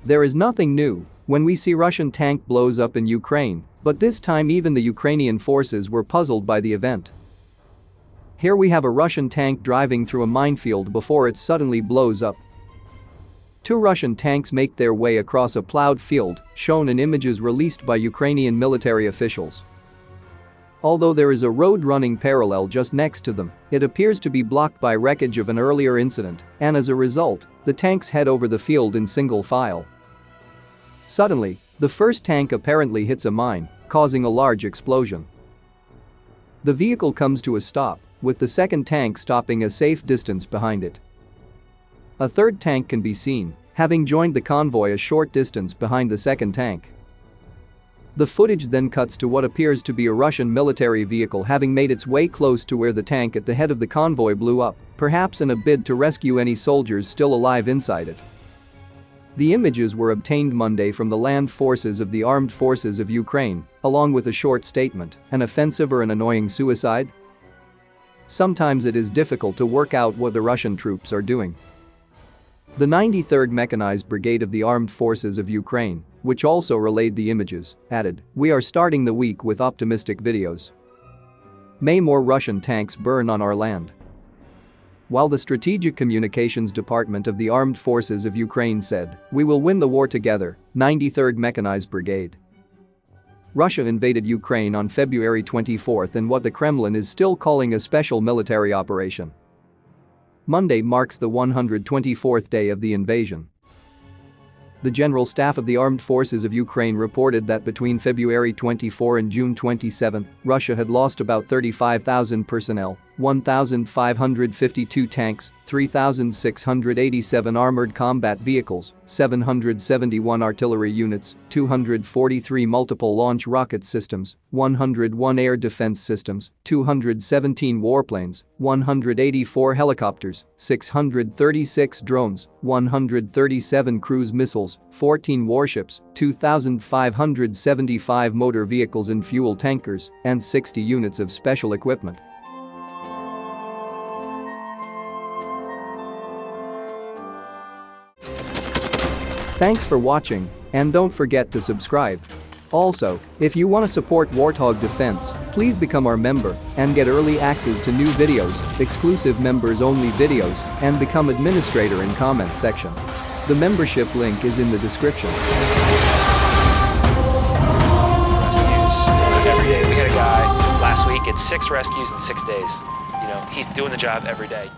There is nothing new when we see Russian tank blows up in Ukraine, but this time even the Ukrainian forces were puzzled by the event. Here we have a Russian tank driving through a minefield before it suddenly blows up. Two Russian tanks make their way across a plowed field, shown in images released by Ukrainian military officials. Although there is a road running parallel just next to them, it appears to be blocked by wreckage of an earlier incident, and as a result, the tanks head over the field in single file. Suddenly, the first tank apparently hits a mine, causing a large explosion. The vehicle comes to a stop, with the second tank stopping a safe distance behind it. A third tank can be seen, having joined the convoy a short distance behind the second tank. The footage then cuts to what appears to be a Russian military vehicle having made its way close to where the tank at the head of the convoy blew up, perhaps in a bid to rescue any soldiers still alive inside it. The images were obtained Monday from the land forces of the Armed Forces of Ukraine, along with a short statement, "An offensive or an annoying suicide?" Sometimes it is difficult to work out what the Russian troops are doing. The 93rd Mechanized Brigade of the Armed Forces of Ukraine, which also relayed the images, added, "We are starting the week with optimistic videos. May more Russian tanks burn on our land." While the Strategic Communications Department of the Armed Forces of Ukraine said, "We will win the war together, 93rd Mechanized Brigade." Russia invaded Ukraine on February 24 in what the Kremlin is still calling a special military operation. Monday marks the 124th day of the invasion. The General Staff of the Armed Forces of Ukraine reported that between February 24 and June 27, Russia had lost about 35,000 personnel, 1,552 tanks, 3,687 armored combat vehicles, 771 artillery units, 243 multiple launch rocket systems, 101 air defense systems, 217 warplanes, 184 helicopters, 636 drones, 137 cruise missiles, 14 warships, 2,575 motor vehicles and fuel tankers, and 60 units of special equipment. Thanks for watching, and don't forget to subscribe. Also, if you want to support Warthog Defense, please become our member and get early access to new videos, exclusive members-only videos, and become administrator in comment section. The membership link is in the description. Rescues every day. We had a guy last week, it's 6 rescues in 6 days. He's doing the job every day.